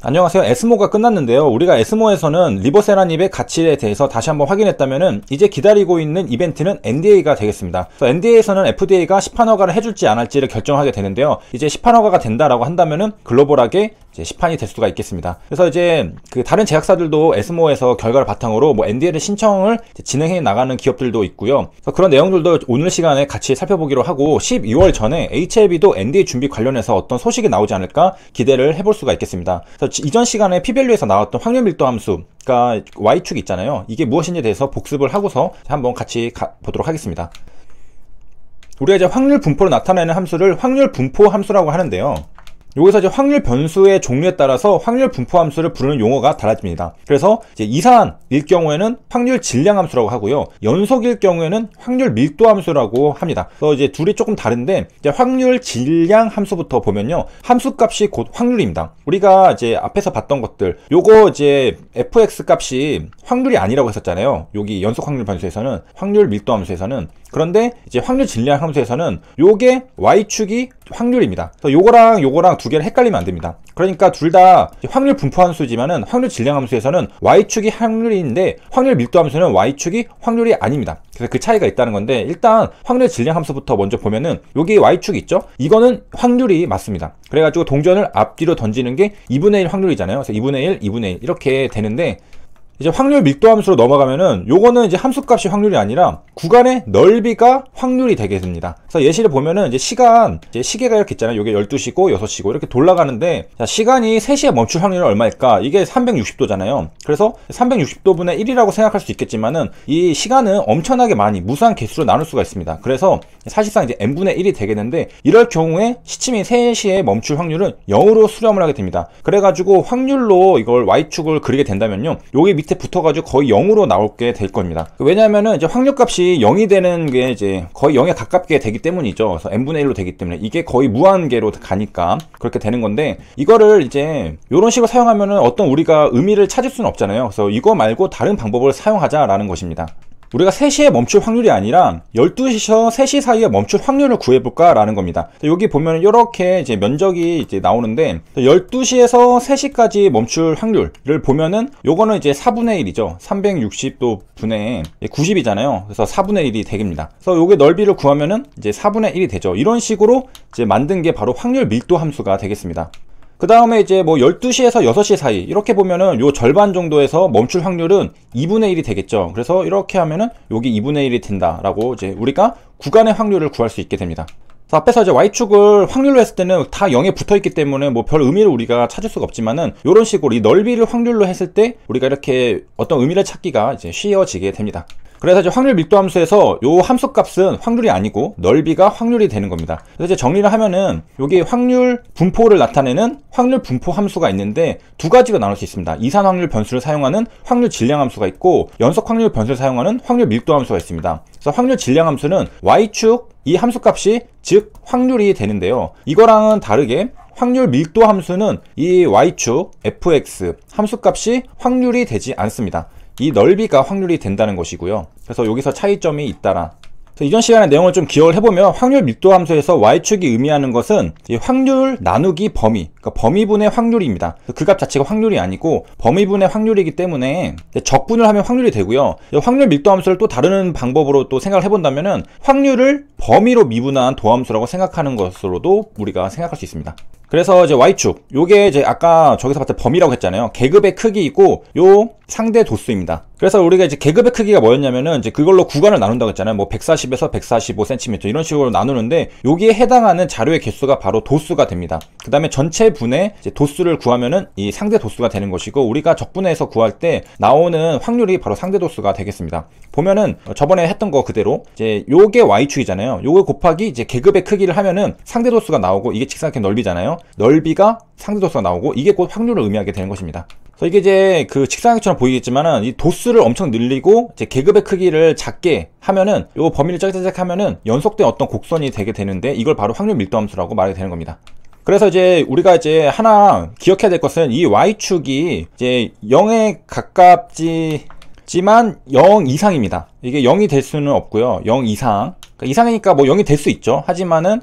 안녕하세요. 에스모가 끝났는데요. 우리가 에스모에서는 리보세라닙의 가치에 대해서 다시 한번 확인했다면은 이제 기다리고 있는 이벤트는 NDA가 되겠습니다. NDA에서는 FDA가 시판 허가를 해줄지 안 할지를 결정하게 되는데요. 이제 시판 허가가 된다라고 한다면은 글로벌하게 이제 시판이 될 수가 있겠습니다. 그래서 이제 그 다른 제약사들도 에스모에서 결과를 바탕으로 뭐 NDA를 신청을 진행해 나가는 기업들도 있고요. 그래서 그런 내용들도 오늘 시간에 같이 살펴보기로 하고 12월 전에 HLB도 NDA 준비 관련해서 어떤 소식이 나오지 않을까 기대를 해볼 수가 있겠습니다. 그래서 이전 시간에 P밸류에서 나왔던 확률 밀도 함수, 그러니까 Y축 있잖아요. 이게 무엇인지에 대해서 복습을 하고서 한번 같이 보도록 하겠습니다. 우리가 이제 확률 분포를 나타내는 함수를 확률 분포 함수라고 하는데요. 여기서 이제 확률 변수의 종류에 따라서 확률 분포 함수를 부르는 용어가 달라집니다. 그래서 이제 이산일 경우에는 확률 질량 함수라고 하고요. 연속일 경우에는 확률 밀도 함수라고 합니다. 그래서 이제 둘이 조금 다른데, 이제 확률 질량 함수부터 보면요. 함수 값이 곧 확률입니다. 우리가 이제 앞에서 봤던 것들, 요거 이제 fx 값이 확률이 아니라고 했었잖아요. 여기 연속 확률 변수에서는, 확률 밀도 함수에서는. 그런데 이제 확률 질량 함수에서는 요게 y축이 확률입니다. 그래서 요거랑 두 개를 헷갈리면 안 됩니다. 그러니까 둘 다 확률 분포 함수지만은 확률 질량 함수에서는 y축이 확률인데 확률 밀도 함수는 y축이 확률이 아닙니다. 그래서 그 차이가 있다는 건데, 일단 확률 질량 함수부터 먼저 보면은 여기 y축 있죠? 이거는 확률이 맞습니다. 그래가지고 동전을 앞뒤로 던지는 게 2분의 1 확률이잖아요. 그래서 2분의 1, 2분의 1 이렇게 되는데, 이제 확률 밀도 함수로 넘어가면은 요거는 이제 함수값이 확률이 아니라 구간의 넓이가 확률이 되게 됩니다. 그래서 예시를 보면은 이제 시계가 이렇게 있잖아요. 요게 12시고 6시고 이렇게 돌아가는데, 자, 시간이 3시에 멈출 확률은 얼마일까? 이게 360도잖아요. 그래서 360도분의 1이라고 생각할 수 있겠지만은 이 시간은 엄청나게 많이 무수한 개수로 나눌 수가 있습니다. 그래서 사실상 이제 n분의 1이 되겠는데, 이럴 경우에 시침이 3시에 멈출 확률은 0으로 수렴을 하게 됩니다. 그래가지고 확률로 이걸 y축을 그리게 된다면요. 여기 밑에 붙어가지고 거의 0으로 나오게 될 겁니다. 왜냐하면은 이제 확률값이 0이 되는 게 이제 거의 0에 가깝게 되기 때문이죠. 그래서 n분의 1로 되기 때문에 이게 거의 무한계로 가니까 그렇게 되는 건데, 이거를 이제 이런 식으로 사용하면은 어떤 우리가 의미를 찾을 수는 없잖아요. 그래서 이거 말고 다른 방법을 사용하자라는 것입니다. 우리가 3시에 멈출 확률이 아니라 12시에서 3시 사이에 멈출 확률을 구해볼까 라는 겁니다. 여기 보면 이렇게 이제 면적이 이제 나오는데, 12시에서 3시까지 멈출 확률을 보면은 요거는 이제 4분의 1이죠. 360도 분의 90이잖아요. 그래서 4분의 1이 되겠습니다. 그래서 요게 넓이를 구하면은 이제 4분의 1이 되죠. 이런 식으로 이제 만든 게 바로 확률 밀도 함수가 되겠습니다. 그 다음에 이제 뭐 12시에서 6시 사이 이렇게 보면은 요 절반 정도에서 멈출 확률은 2분의 1이 되겠죠. 그래서 이렇게 하면은 여기 2분의 1이 된다라고 이제 우리가 구간의 확률을 구할 수 있게 됩니다. 그래서 앞에서 이제 y축을 확률로 했을 때는 다 0에 붙어 있기 때문에 뭐 별 의미를 우리가 찾을 수가 없지만은, 이런 식으로 이 넓이를 확률로 했을 때 우리가 이렇게 어떤 의미를 찾기가 이제 쉬워지게 됩니다. 그래서 이제 확률 밀도 함수에서 요 함수 값은 확률이 아니고 넓이가 확률이 되는 겁니다. 그래서 이제 정리를 하면은 여기 확률 분포를 나타내는 확률 분포 함수가 있는데 두 가지가 나눌 수 있습니다. 이산 확률 변수를 사용하는 확률 질량 함수가 있고, 연속 확률 변수를 사용하는 확률 밀도 함수가 있습니다. 그래서 확률 질량 함수는 y축 이 함수 값이 즉 확률이 되는데요. 이거랑은 다르게 확률 밀도 함수는 이 y축 fx 함수 값이 확률이 되지 않습니다. 이 넓이가 확률이 된다는 것이고요. 그래서 여기서 차이점이 있다라. 이전 시간의 내용을 좀 기억을 해보면, 확률 밀도 함수에서 y축이 의미하는 것은 이 확률 나누기 범위, 그러니까 범위분의 확률입니다. 그 값 자체가 확률이 아니고 범위분의 확률이기 때문에 적분을 하면 확률이 되고요. 확률 밀도 함수를 또 다른 방법으로 또 생각을 해본다면은 확률을 범위로 미분한 도함수라고 생각하는 것으로도 우리가 생각할 수 있습니다. 그래서 이제 y축, 요게 이제 아까 저기서 봤을 때 범위라고 했잖아요. 계급의 크기이고 요 상대 도수입니다. 그래서 우리가 이제 계급의 크기가 뭐였냐면은 이제 그걸로 구간을 나눈다고 했잖아요. 뭐 140에서 145cm 이런 식으로 나누는데, 여기에 해당하는 자료의 개수가 바로 도수가 됩니다. 그 다음에 전체 분의 이제 도수를 구하면은 이 상대 도수가 되는 것이고, 우리가 적분해서 구할 때 나오는 확률이 바로 상대 도수가 되겠습니다. 보면은 저번에 했던 거 그대로 이제 요게 y축이잖아요. 요거 곱하기 이제 계급의 크기를 하면은 상대 도수가 나오고, 이게 직사각형 넓이잖아요. 넓이가 상대 도수가 나오고, 이게 곧 확률을 의미하게 되는 것입니다. 그래서 이게 이제 그 직사각형처럼 보이겠지만은 이 도수를 엄청 늘리고 이제 계급의 크기를 작게 하면은 요 범위를 짝짝짝 하면은 연속된 어떤 곡선이 되게 되는데, 이걸 바로 확률 밀도 함수라고 말하게 되는 겁니다. 그래서 이제 우리가 이제 하나 기억해야 될 것은, 이 y축이 이제 0에 가깝지만 0 이상입니다. 이게 0이 될 수는 없고요. 0 이상. 그러니까 이상이니까 뭐 0이 될 수 있죠. 하지만은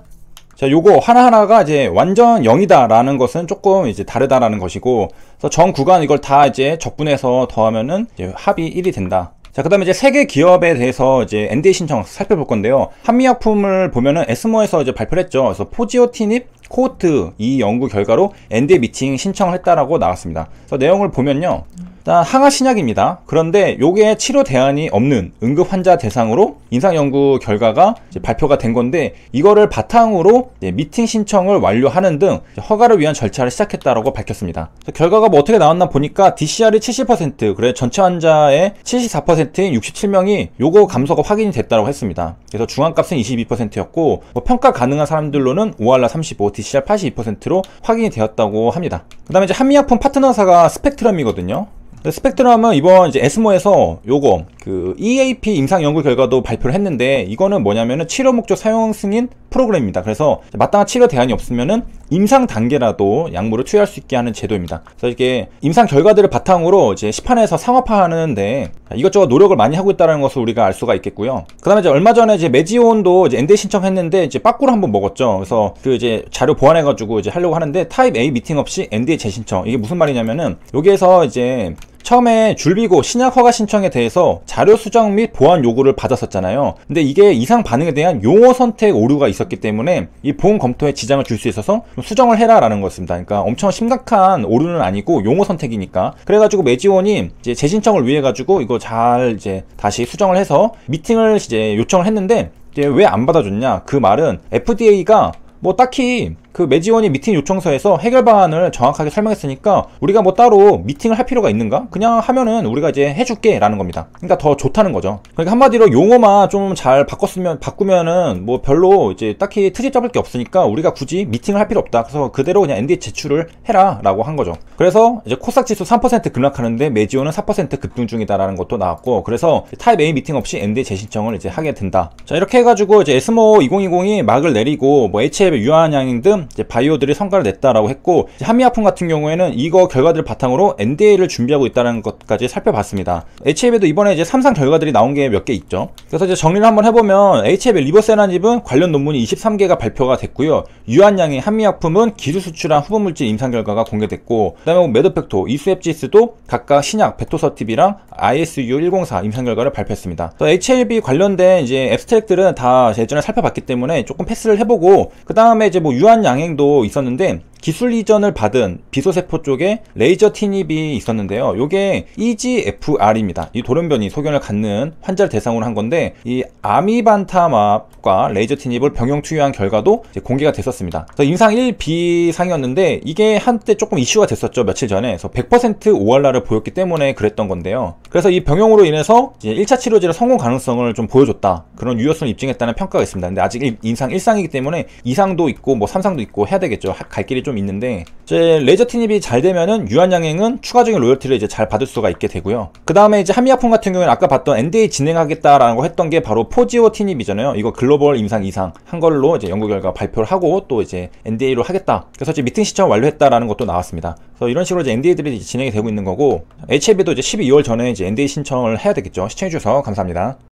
자, 요거 하나하나가 이제 완전 0이다라는 것은 조금 이제 다르다라는 것이고, 그래서 전 구간 이걸 다 이제 적분해서 더하면은 이제 합이 1이 된다. 자, 그 다음에 이제 세 개 기업에 대해서 이제 NDA 신청 살펴볼 건데요. 한미약품을 보면은 에스모에서 이제 발표를 했죠. 그래서 포지오티닙, 코호트 이 연구 결과로 NDA 미팅 신청을 했다라고 나왔습니다. 그래서 내용을 보면요. 일단 항아 신약입니다. 그런데 요게 치료 대안이 없는 응급 환자 대상으로 임상 연구 결과가 이제 발표가 된 건데, 이거를 바탕으로 미팅 신청을 완료하는 등 허가를 위한 절차를 시작했다라고 밝혔습니다. 결과가 뭐 어떻게 나왔나 보니까 DCR이 70%, 그래 전체 환자의 74%인 67명이 요거 감소가 확인이 됐다고 했습니다. 그래서 중앙값은 22%였고 뭐 평가 가능한 사람들로는 OR라 35, DCR 82%로 확인이 되었다고 합니다. 그 다음에 이제 한미약품 파트너사가 스펙트럼이거든요. 스펙트럼은 이번 이제 에스모에서 요거 그 EAP 임상 연구 결과도 발표를 했는데, 이거는 뭐냐면은 치료 목적 사용 승인 프로그램입니다. 그래서 마땅한 치료 대안이 없으면은 임상 단계라도 약물을 투여할 수 있게 하는 제도입니다. 그래서 이게 임상 결과들을 바탕으로 이제 시판에서 상업화하는데 이것저것 노력을 많이 하고 있다는 것을 우리가 알 수가 있겠고요. 그다음에 이제 얼마 전에 이제 메지온도 이제 NDA 신청했는데 이제 빠꾸를 한번 먹었죠. 그래서 그 이제 자료 보완해가지고 이제 하려고 하는데 타입 A 미팅 없이 NDA 재신청, 이게 무슨 말이냐면은 여기에서 이제 처음에 줄비고 신약 허가 신청에 대해서 자료 수정 및 보완 요구를 받았었잖아요. 근데 이게 이상 반응에 대한 용어 선택 오류가 있었기 때문에 이 보험 검토에 지장을 줄 수 있어서 수정을 해라 라는 것입니다. 그러니까 엄청 심각한 오류는 아니고 용어 선택이니까. 그래가지고 메지온이 이제 재신청을 위해 가지고 이거 잘 이제 다시 수정을 해서 미팅을 이제 요청을 했는데, 이제 왜 안 받아줬냐? 그 말은 FDA가 뭐 딱히 그 메지온이 미팅 요청서에서 해결 방안을 정확하게 설명했으니까 우리가 뭐 따로 미팅을 할 필요가 있는가? 그냥 하면은 우리가 이제 해줄게 라는 겁니다. 그러니까 더 좋다는 거죠. 그러니까 한마디로 용어만 좀 잘 바꾸면은 뭐 별로 이제 딱히 트집 잡을 게 없으니까 우리가 굳이 미팅을 할 필요 없다. 그래서 그대로 그냥 NDA 제출을 해라 라고 한 거죠. 그래서 이제 코스닥 지수 3% 급락하는데 메지온은 4% 급등 중이다라는 것도 나왔고, 그래서 타입 A 미팅 없이 NDA 재신청을 이제 하게 된다. 자, 이렇게 해가지고 이제 에스모 2020이 막을 내리고 뭐 HF 유한양행 등 이제 바이오들이 성과를 냈다라고 했고, 한미약품 같은 경우에는 이거 결과들을 바탕으로 NDA를 준비하고 있다는 것까지 살펴봤습니다. HF에도 이번에 이제 3상 결과들이 나온 게 몇 개 있죠. 그래서 이제 정리를 한번 해보면 HF 리버세라닙은 관련 논문이 23개가 발표가 됐고요. 유한양의 한미약품은 기술 수출한 후보물질 임상 결과가 공개됐고, 그 다음에 메드펙토, 이수앱지스도 각각 신약 베토서팁이랑 ISU 104 임상 결과를 발표했습니다. HIV 관련된 이제 앱스트랙들은 다 예전에 살펴봤기 때문에 조금 패스를 해보고, 그 다음에 이제 뭐 유한양행도 있었는데 기술 이전을 받은 비소세포 쪽에 레이저 티닙이 있었는데요. 요게 EGFR입니다. 이 돌연변이 소견을 갖는 환자를 대상으로 한 건데, 이 아미반타맙과 레이저 티닙을 병용 투여한 결과도 이제 공개가 됐었습니다. 그래서 임상 1B상이었는데 이게 한때 조금 이슈가 됐었죠. 며칠 전에. 그래서 100% OR라를 보였기 때문에 그랬던 건데요. 그래서 이 병용으로 인해서 이제 1차 치료제의 성공 가능성을 좀 보여줬다, 그런 유효성을 입증했다는 평가가 있습니다. 근데 아직 임상 1상이기 때문에 2상도 있고 뭐 3상도 있고 해야 되겠죠. 갈 길이 좀 있는데, 이제 레이저 티닙이 잘 되면은 유한양행은 추가적인 로열티를 이제 잘 받을 수가 있게 되고요. 그 다음에 이제 한미약품 같은 경우에는 아까 봤던 NDA 진행하겠다라는 거 했던 게 바로 포지오 티닙이잖아요. 이거 글로벌 임상 2상 한 걸로 이제 연구 결과 발표를 하고 또 이제 NDA로 하겠다. 그래서 이제 미팅 시청 완료했다라는 것도 나왔습니다. 그래서 이런 식으로 이제 NDA들이 진행이 되고 있는 거고, HIV도 이제 12월 전에 이제 NDA 신청을 해야 되겠죠. 시청해주셔서 감사합니다.